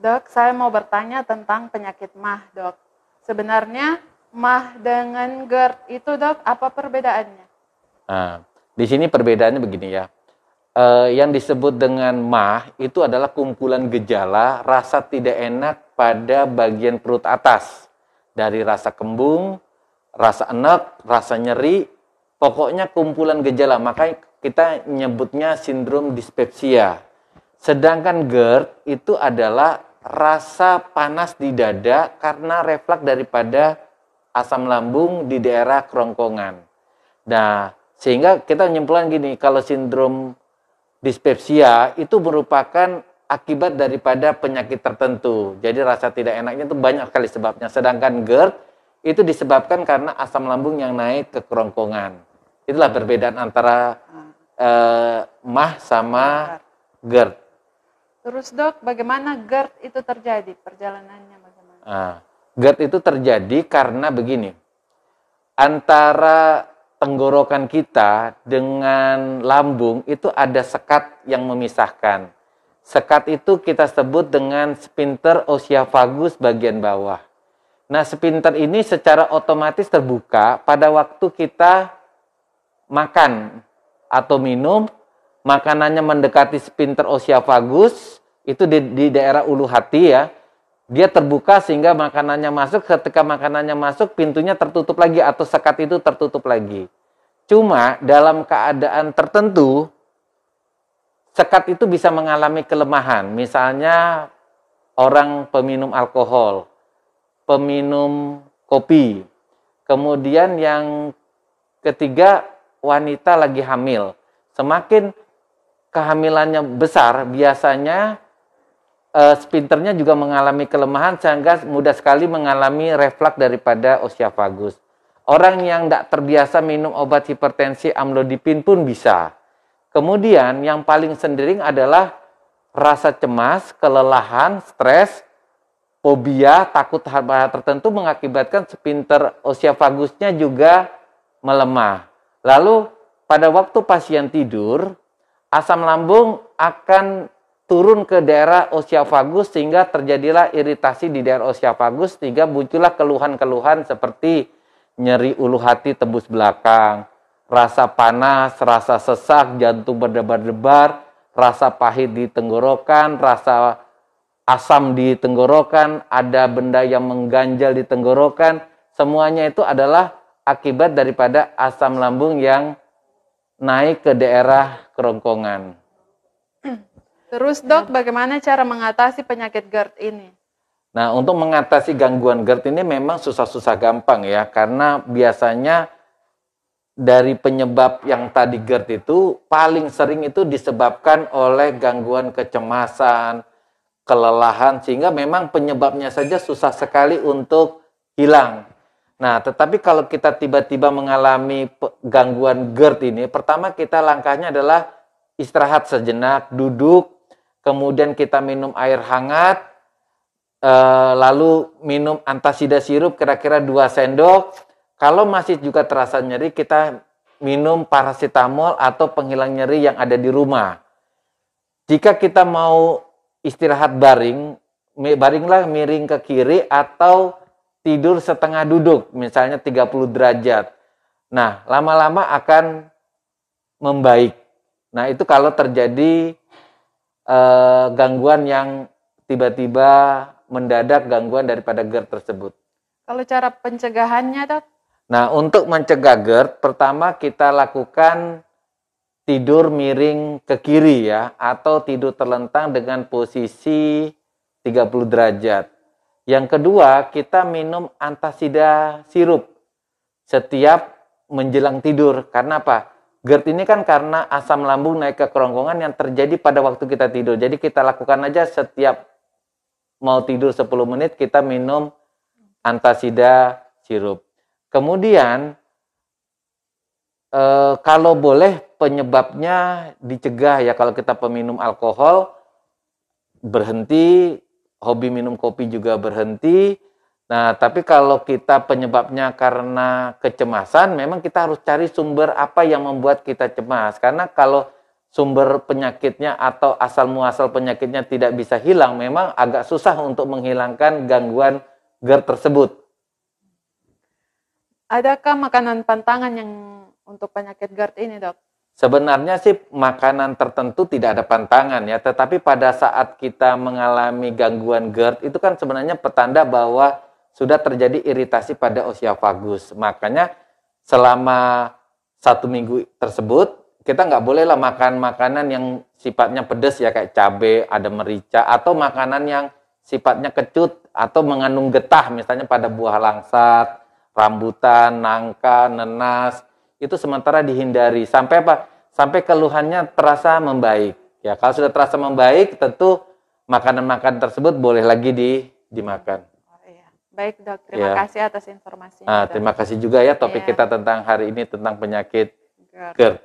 Dok, saya mau bertanya tentang penyakit MAH, dok. Sebenarnya MAH dengan GERD itu, dok, apa perbedaannya? Nah, di sini perbedaannya begini ya. Yang disebut dengan MAH itu adalah kumpulan gejala rasa tidak enak pada bagian perut atas. Dari rasa kembung, rasa enek, rasa nyeri, pokoknya kumpulan gejala. Makanya kita nyebutnya sindrom dispepsia. Sedangkan GERD itu adalah rasa panas di dada karena refleks daripada asam lambung di daerah kerongkongan. Nah, sehingga kita menyimpulkan gini, kalau sindrom dispepsia itu merupakan akibat daripada penyakit tertentu. Jadi rasa tidak enaknya itu banyak sekali sebabnya. Sedangkan GERD itu disebabkan karena asam lambung yang naik ke kerongkongan. Itulah perbedaan antara MAH sama GERD. Terus, dok, bagaimana GERD itu terjadi? Perjalanannya bagaimana? GERD itu terjadi karena begini. Antara tenggorokan kita dengan lambung itu ada sekat yang memisahkan. Sekat itu kita sebut dengan sphincter oesophagus bagian bawah. Nah, sphincter ini secara otomatis terbuka pada waktu kita makan atau minum, makanannya mendekati sphincter oesophagus, itu di daerah ulu hati ya. Dia terbuka sehingga makanannya masuk, ketika makanannya masuk pintunya tertutup lagi atau sekat itu tertutup lagi. Cuma dalam keadaan tertentu sekat itu bisa mengalami kelemahan. Misalnya orang peminum alkohol, peminum kopi. Kemudian yang ketiga, wanita lagi hamil. Semakin kehamilannya besar, biasanya sphincternya juga mengalami kelemahan sehingga mudah sekali mengalami refleks daripada oesophagus. Orang yang tidak terbiasa minum obat hipertensi amlodipin pun bisa. Kemudian yang paling sering adalah rasa cemas, kelelahan, stres, fobia, takut hal-hal tertentu mengakibatkan sphincter oesophagusnya juga melemah. Lalu pada waktu pasien tidur, asam lambung akan turun ke daerah oesophagus sehingga terjadilah iritasi di daerah oesophagus sehingga muncullah keluhan-keluhan seperti nyeri ulu hati tembus belakang, rasa panas, rasa sesak, jantung berdebar-debar, rasa pahit di tenggorokan, rasa asam di tenggorokan, ada benda yang mengganjal di tenggorokan, semuanya itu adalah akibat daripada asam lambung yang naik ke daerah kerongkongan. Terus, dok, bagaimana cara mengatasi penyakit GERD ini? Nah, untuk mengatasi gangguan GERD ini memang susah-susah gampang ya, karena biasanya dari penyebab yang tadi GERD itu paling sering itu disebabkan oleh gangguan kecemasan, kelelahan, sehingga memang penyebabnya saja susah sekali untuk hilang. Nah, tetapi kalau kita tiba-tiba mengalami gangguan GERD ini, pertama kita langkahnya adalah istirahat sejenak, duduk, kemudian kita minum air hangat, lalu minum antasida sirup kira-kira 2 sendok. Kalau masih juga terasa nyeri, kita minum paracetamol atau penghilang nyeri yang ada di rumah. Jika kita mau istirahat baringlah miring ke kiri atau tidur setengah duduk, misalnya 30 derajat. Nah, lama-lama akan membaik. Nah, itu kalau terjadi gangguan yang tiba-tiba mendadak gangguan daripada GERD tersebut. Kalau cara pencegahannya, dok? Nah, untuk mencegah GERD, pertama kita lakukan tidur miring ke kiri ya, atau tidur terlentang dengan posisi 30 derajat. Yang kedua, kita minum antasida sirup setiap menjelang tidur. Karena apa? GERD ini kan karena asam lambung naik ke kerongkongan yang terjadi pada waktu kita tidur. Jadi kita lakukan aja setiap mau tidur 10 menit kita minum antasida sirup. Kemudian kalau boleh penyebabnya dicegah ya, kalau kita peminum alkohol berhenti, hobi minum kopi juga berhenti. Nah, tapi kalau kita penyebabnya karena kecemasan, memang kita harus cari sumber apa yang membuat kita cemas. Karena kalau sumber penyakitnya atau asal muasal penyakitnya tidak bisa hilang, memang agak susah untuk menghilangkan gangguan GERD tersebut. Adakah makanan pantangan yang untuk penyakit GERD ini, Dok? Sebenarnya sih makanan tertentu tidak ada pantangan ya, tetapi pada saat kita mengalami gangguan GERD itu kan sebenarnya petanda bahwa sudah terjadi iritasi pada oesophagus. Makanya selama 1 minggu tersebut kita nggak bolehlah makan makanan yang sifatnya pedas ya, kayak cabai, ada merica, atau makanan yang sifatnya kecut atau mengandung getah, misalnya pada buah langsat, rambutan, nangka, nenas. Itu sementara dihindari sampai apa? Sampai keluhannya terasa membaik. Ya, kalau sudah terasa membaik, tentu makanan-makanan tersebut boleh lagi dimakan. Oh iya. Baik, Dok. Terima kasih atas informasinya. Terima kasih juga ya, topik kita tentang hari ini tentang penyakit GERD.